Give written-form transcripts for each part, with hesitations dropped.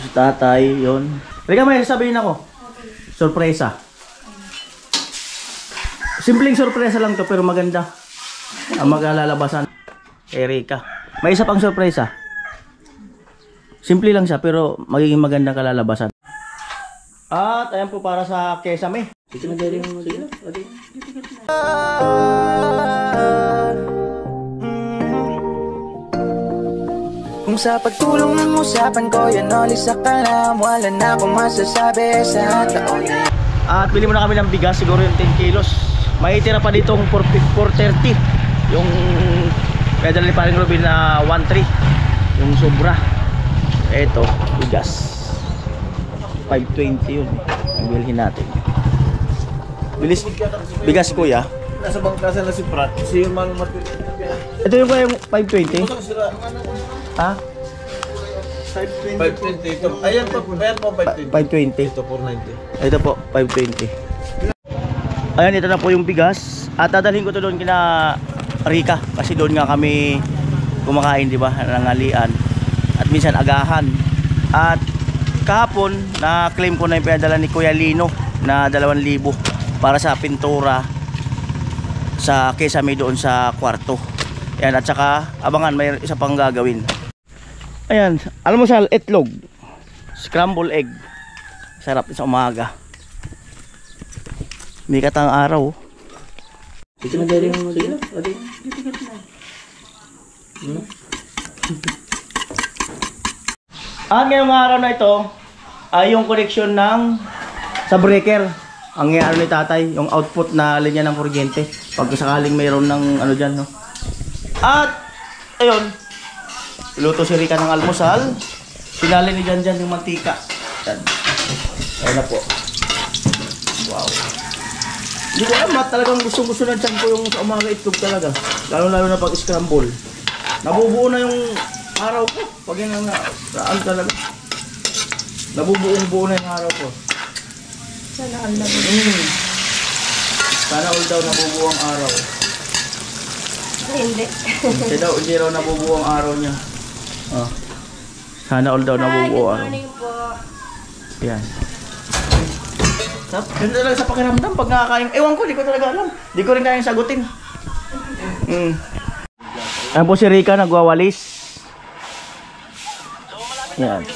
Si tatay, yun. Rika, may sabihin ako. Sorpresa. Simpleng sorpresa lang to pero maganda. Ang maglalabasan. Kay Rika. May isa pang sorpresa. Simple lang siya pero magiging magandang kalalabasan. At ayan po para sa kesame. Kung sa pagtulong ng usapan ko yan ulit sa kalam, wala na akong masasabi sa taon. At bili muna kami ng bigas, siguro yung 10 kilos. May tira pa ditong 430. Yung pedal ni Paring Robin na 1.3. Yung sobra. Eto, bigas 520 yun. Ang bilhin natin. Bilis, bigas kuya. Nasa bangkasa na si Prat. Kasi yung mga Ito yung kuya yung 520. Ha? 520 ito. Ayan po 520. 520. Ito 490. Ito po, 520. Ayan, ito na po yung bigas. At dadalhin ko to doon kina Rika. Kasi doon nga kami kumakain, di ba? Nangalian. At minsan agahan. At kahapon, na-claim ko na yung pinadala ni Kuya Lino na 2,000 para sa pintura sa kesame doon sa kwarto. Ayan, at saka abangan, may isa pang gagawin. Ayan, almusal, itlog, scramble egg. Sarap sa umaga. May katang araw. Ito na dali mo dito. Ngayong araw na ito ay yung connection ng sa breaker. Ang ano ni tatay, yung output na linya ng kuryente. Pag sakaling mayroon ng ano dyan, no? At ayun, luto si Rika ng almusal. Sinali ni Janjan yung mantika. Yan. Ayun na po. Wow. Hindi ko alam, talagang gusto na dyan ko yung sa umaga itlog talaga. Lalo na pag scramble. Nabubuo na yung araw ko. Pag yun ang saan talaga. Nabubuong-buo na yung araw ko. Sana all daw. Sana all daw nabubuo ang araw. Hindi. Hindi raw nabubuo ang araw niya. Oh. Sana all daw nabubuo ang araw. Good morning po. Yan. Ganda talaga sa pakiramdam pag nakakain. Ewan ko, di ko talaga alam. Di ko rin kayang sagutin. Ayan po si Rika, nagwawalis. Yan.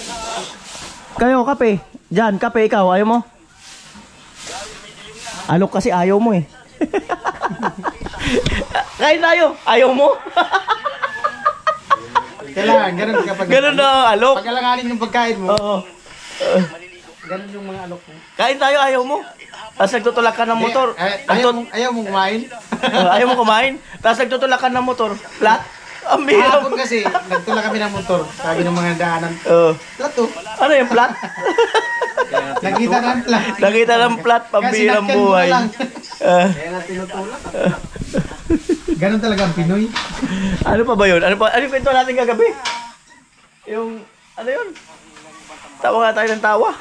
Kayo, kape. Diyan, kape ikaw. Ayaw mo? Alok kasi ayaw mo eh. Kain tayo. Ayaw mo? Kailangan, ganun kapag... Ganun na, alok. Pag-alanganin yung pagkain mo. Oo. Ganun yung mga alok mo. Kain tayo, ayaw mo. Tapos nagtutulak ka ng motor. Ayaw mo kumain? Ayaw mo kumain. Tapos nagtutulak ka ng motor. Flat. Ang bihira. Kahapon kasi, nagtulak kami ng motor. Sabi ng mga daanan. Flat to. Ano yung flat? Nakita ng flat. Nakita ng flat, pambihirang buhay. Kaya nga tinutulak. Ganun talaga ang Pinoy. Ano pa ba yun? Ano yung kwento natin kagabi? Yung, ano yun? Tawa nga tayo ng tawa.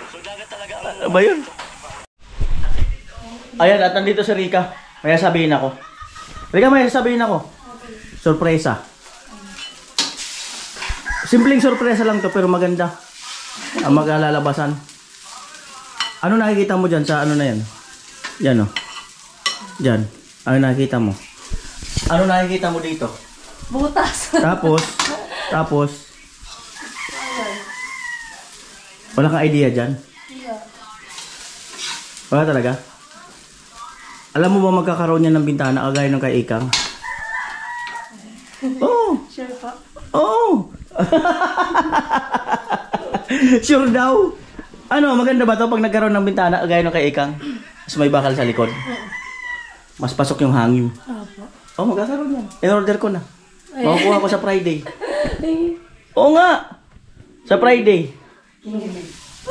Ano ba yun? Ayan, at nandito si Rika. May sabihin ako. Rika, may sabihin ako. Sorpresa. Simpleng sorpresa lang to pero maganda. Ang maglalabasan. Ano nakikita mo dyan sa ano na yan? Yan o. Dyan. Ano nakikita mo? Ano nakikita mo dito? Butas. Tapos. Wala kang idea dyan? Wala talaga? Alam mo ba magkakaroon niya ng bintana kagaya ng kay Ikang? Oh! Sure po. Oh! Sure daw. Ano, maganda ba to pag nagkaroon ng bintana kagaya ng kay Ikang? Mas may bakal sa likod. Mas pasok yung hangin. Opo. Oh, magkakaroon yan. In-order ko na. Makukuha ko sa Friday. Oo nga! Sa Friday.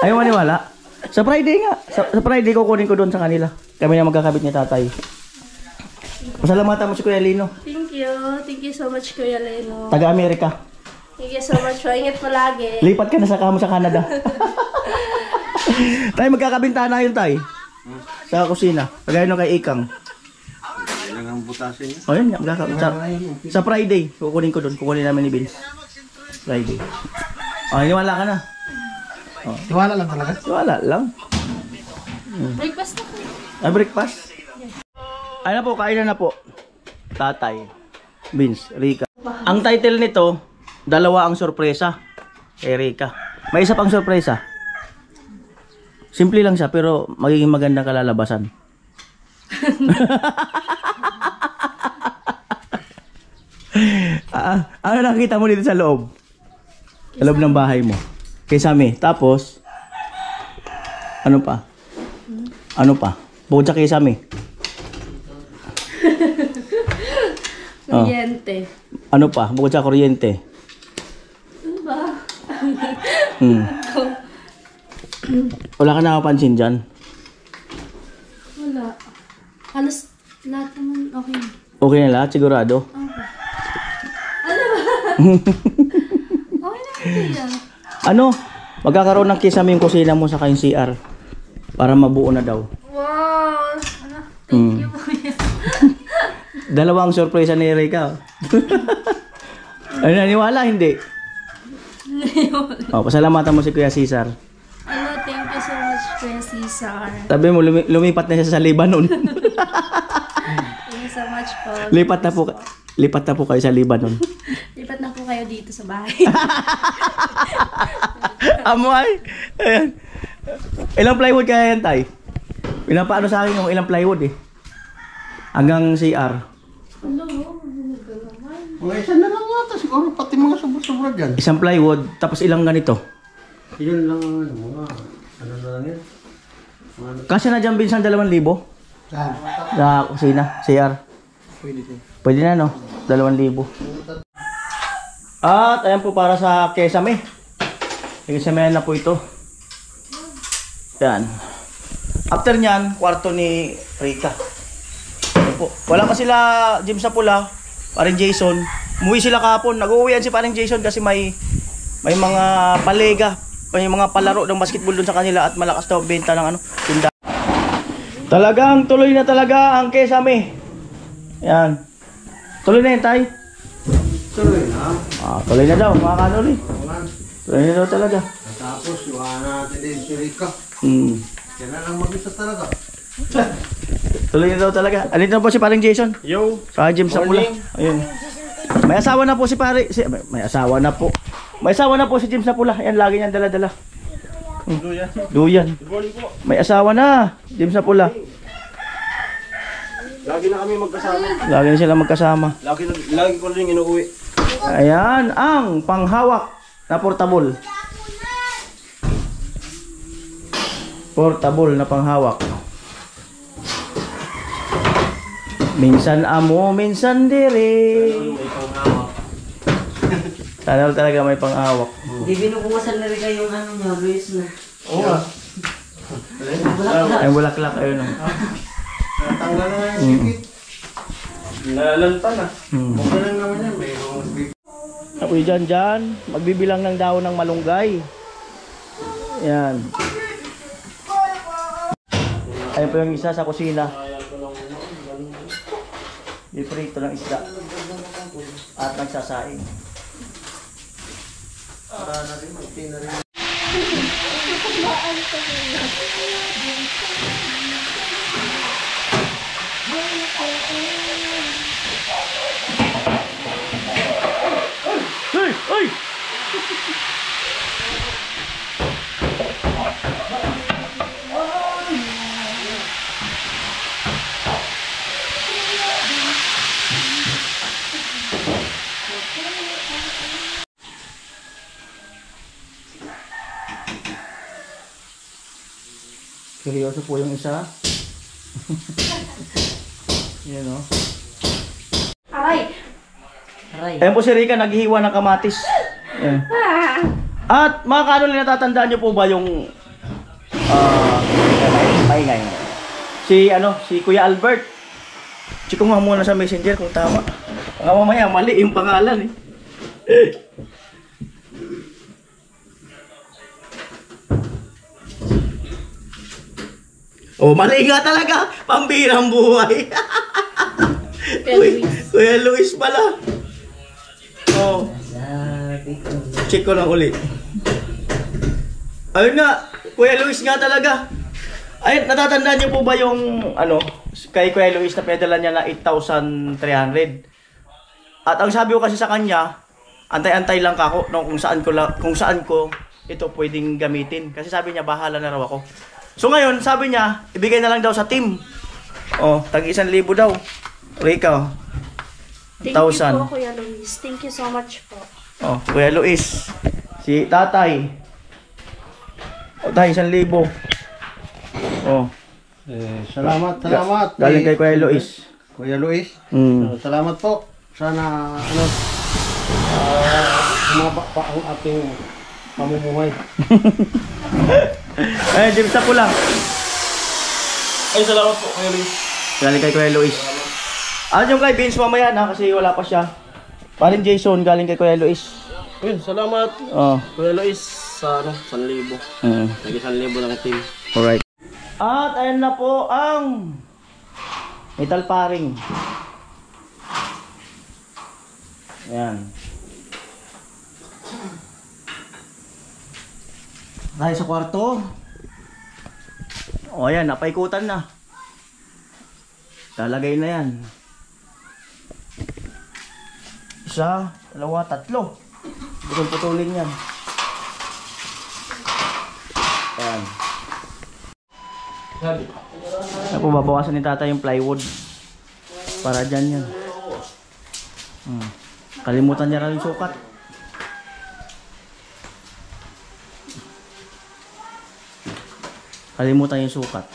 Ayaw maniwala. Sa Friday nga. Sa Friday kukunin ko doon sa kanila. Kami na magkakabit ni tatay. Pasalamatan mo si Kuya Lino. Thank you. Thank you so much, Kuya Leno. Taga-Amerika. Thank you so much. Ingat po lagi. Lipat ka na sa kamo sa Canada. Tayo magkakabintana yun tayo. Sa kusina. Kagaya nung kay Ikang. Kailangan butasin niya. O yun, sa Friday. Kukunin ko doon. Kukunin namin ni Vince. Friday. O, iniwala ka na. Tiwala lang talaga. Wala lang. Breakfast na po. Ay, breakfast? Ay na po, kain na po. Tatay, Vince, Rika. Ang title nito, dalawa ang sorpresa kay Rika. May isa pang sorpresa. Simple lang siya pero magiging magandang kalalabasan. Ano nakita mo dito sa loob? Sa loob ng bahay mo. Kay Sammy. Tapos, ano pa? Ano pa? Bukod sa kay Sammy. Kuryente. Ano pa? Bukod sa kuryente. Ano ba? Wala ka nakapansin dyan? Wala. Halos lahat naman okay. Okay na lahat? Sigurado? Ano ba? Okay na kaya. Ano? Magkakaroon ng kisame yung kusina mo sa kayong CR. Para mabuo na daw. Wow! Ano? Thank you po yan. Dalawang sorpresa ni Rika. Ano, naniwala? Hindi. Pasalamatan mo si Kuya Cesar. Ano, thank you so much, Kuya Cesar. Sabi mo, lumipat na siya sa Lebanon. Thank you so much po. Lipat na po kayo sa Lebanon. Lipat na po kayo dito sa bahay. Amoy! Ayan. Ilang plywood kaya yan, Tay? Pinapaano sa akin yung ilang plywood eh. Hanggang CR. Mga isa na lang yata siguro, pati mga sobra-sobra dyan. Isang plywood, tapos ilang ganito. Yun lang mga, ano na lang yan. Kasi na dyan binsang 2,000 Saan? sa kusina, CR. Pwede din. Pwede na no? 2,000. At ayan po para sa kesame. Kesame na po ito. Yan. After nyan, kwarto ni Rika. Ayan po. Wala pa sila gym sa pula. Paring Jason. Umuwi sila kahapon. Nag-uwian si paring Jason kasi may mga palega. May mga palaro ng basketball dun sa kanila at malakas daw benta ng ano, tinda. Talagang tuloy na talaga ang kesame. Yan. Tuloy na yun, Tay. Tuloy na. Tuloy na daw, mga kanoli. Tuloy na daw talaga. Tapos, iwanan natin din si Rika. Yan na lang mag-isa talaga. Tuloy na daw talaga. Alin na po si paring Jason? Yo! Sa gym sa pula. Ayun. May asawa na po si pare. May asawa na po. May asawa na po si Jim sa pula. Yan, lagi niyang dala-dala. Duyan. May asawa na. Jim sa pula. Lagi na kami magkasama. Lagi na sila magkasama. Lagi ko rin inuuwi. Ayan, ang panghawak na portable. Portable na panghawak. Minsan amo, minsan dire. May panghawak. Sana talaga may panghawak. Di binubukasan na rin kayong ano nyo, Luis na. Oo nga. Ay, bulaklak. Ayun o. Natanggal na nga yung sikit. Nalalanta na. Okay lang naman yan. Mayroong Apoy dyan. Magbibilang ng daon ng malunggay. Yan. Ayun po yung isa sa kusina. Iprito ng isda. At nagsasaing. para na rin. Magti na rin. Hey! Hey! Seryoso po yung isa. Yan o. Aray! Aray. Ayan po si Rika, naghihiwa ng kamatis. Ayan. At mga kanoli, natatandaan nyo po ba yung maingay? Si Kuya Albert. Check ko nga muna sa messenger kung tama. Baka mamaya mali yung pangalan eh. Oh, mali nga talaga. Pambirang buhay. Kuya Luis pala. Oh. Sabi ko. Check ko lang uli. Ayun nga, Kuya Luis nga talaga. Ay, natatandaan niyo po ba yung ano, kay Kuya Luis na pedala niya na 8,300? At ang sabi ko kasi sa kanya, antay-antay lang ako no, kung saan ko ito pwedeng gamitin. Kasi sabi niya, bahala na raw ako. So ngayon, sabi niya, ibigay na lang daw sa team. Oh, tag 1,000 daw. Rika, Thank you 1,000. po, Kuya Luis. Thank you so much po. Oh, Kuya Luis. Si Tatay. O, tayo 1,000. Oh. Salamat. Galing kay Kuya Luis. Kuya Luis. Salamat po. Sana humaba pa ang ating pamumuhay. Ay, James ako lang. Ay, salamat po Kuya Luis. Galing kay Kuya Luis. Yung kay Vince mamaya na kasi wala pa siya. Parin Jason, galing kay Kuya Luis. Yun, salamat Oh. Kuya Luis sa 1,000. Nag 1,000 lang team. Alright. At ayan na po ang metal paring. Ayan. Tayo sa kwarto. O ayan, napaikutan na. Lalagay na yan. Isa, dalawa, tatlo. Putol-putulin yan. Ayan. Ayan po, babawasan ni Tata yung plywood. Para dyan yan. Kalimutan niya rin yung sukat. Kalimutan yung sukat.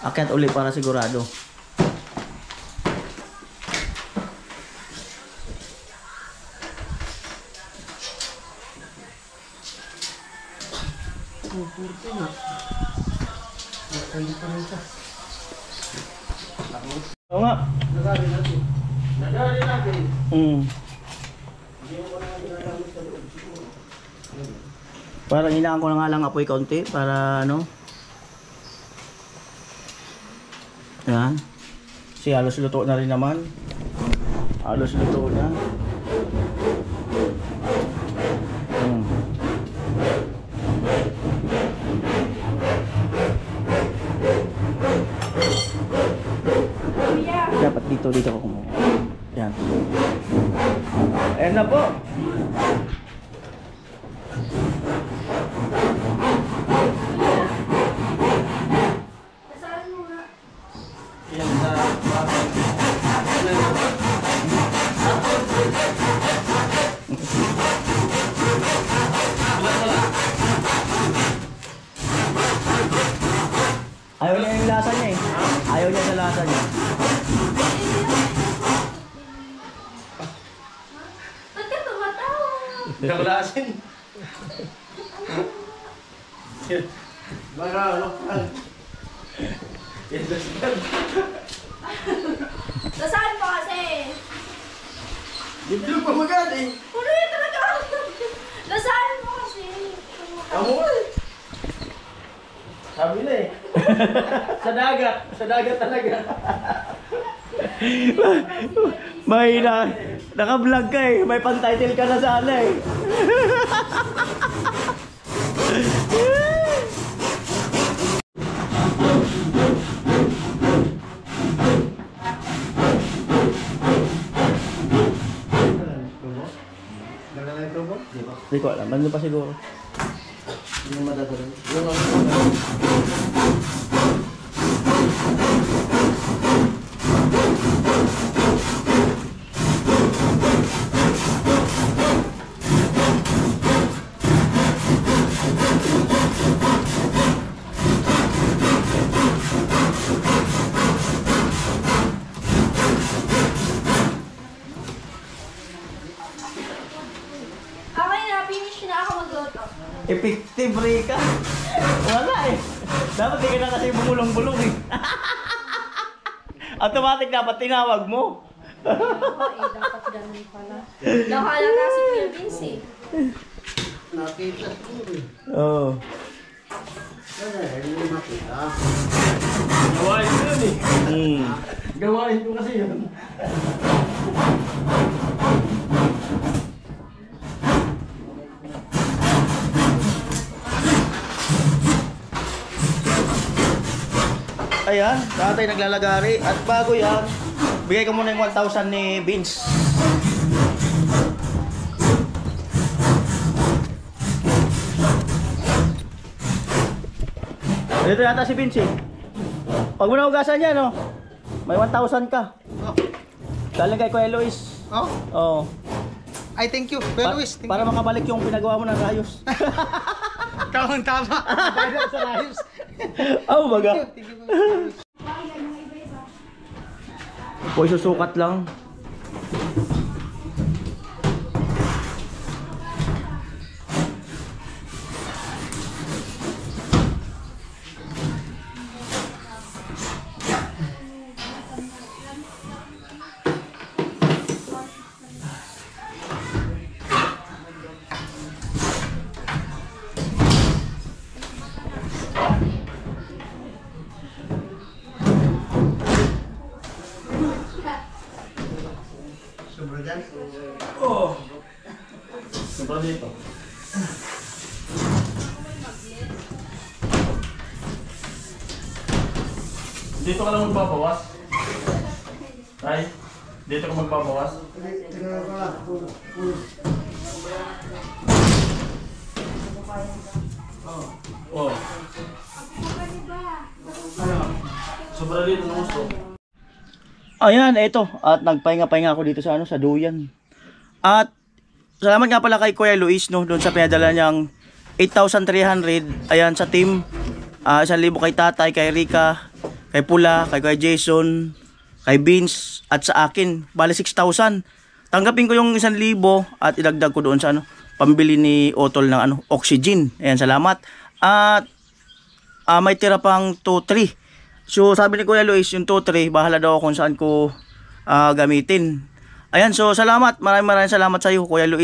Akyat uli para sigurado. Oo nga. Parang hinaan ko na nga lang apoy kaunti para ano. Yan. Kasi halos luto na rin naman. Halos luto na. Dapat dito ako kumuha. Yan. Ayan na po. Ayaw niya yung lasa niya eh. Ayaw niya sa lasa niya. Ba't ka tumatawa? Kakalasin. Baka ano pa. Nasaan pa kasi? Dito pa magad eh. Ano yun talaga? Nasaan mo kasi? Kamu eh. Sabi na eh. Sa dagat. Sa dagat talaga. May naka-vlog ka eh. May pan-title ka na sana eh. Hindi ko alam. Bando pa siguro. Hindi mo madadala. Okay na, finish na ako magluto. Effective Rika. Wala eh. Dapat di ka na kasi bumulong-bulong eh. Automatic dapat tinawag mo. Dapat ganun pala. Nakala na si Kuya Vince eh. Nakita ko eh. Oo. Hindi makita. Gawain ko yun eh. Gawain ko kasi yun. Ayan, tatay naglalagari. At bago yan, bigay ko muna yung 1,000 ni Vince. Dito yata si Vince eh. Pag mo naugasan yan, no? May 1,000 ka. Galing kay Kuya Luis. Oh, Oo. I thank you. Kuya Luis, thank Para you. makabalik yung pinagawa mo ng rayos. Tama. Bayad sa rayos. Oh, baga. Thank you, Kuya Luis. Poy susukat lang. Oh. Sobra dito. Dito ka lang magbabawas. Tay, dito ka magbabawas. Oh. Sobra dito ng gusto. Ayan, eto. At nagpahinga-pahinga ako dito sa sa duyan. At salamat nga pala kay Kuya Luis no doon sa pinadala niyang 8,300. Ayan sa team. 1,000 kay tatay, kay Rika, kay Pula, kay Kuya Jason, kay Vince at sa akin. Bali 6,000. Tanggapin ko yung 1,000 at idagdag ko doon sa pambili ni Otol ng oxygen. Ayan, salamat. At may tira pang 2-3. So sabi ni Kuya Luis, yung 2-3, bahala daw kung saan ko gamitin. Ayan, so salamat. Maraming salamat sa iyo, Kuya Luis.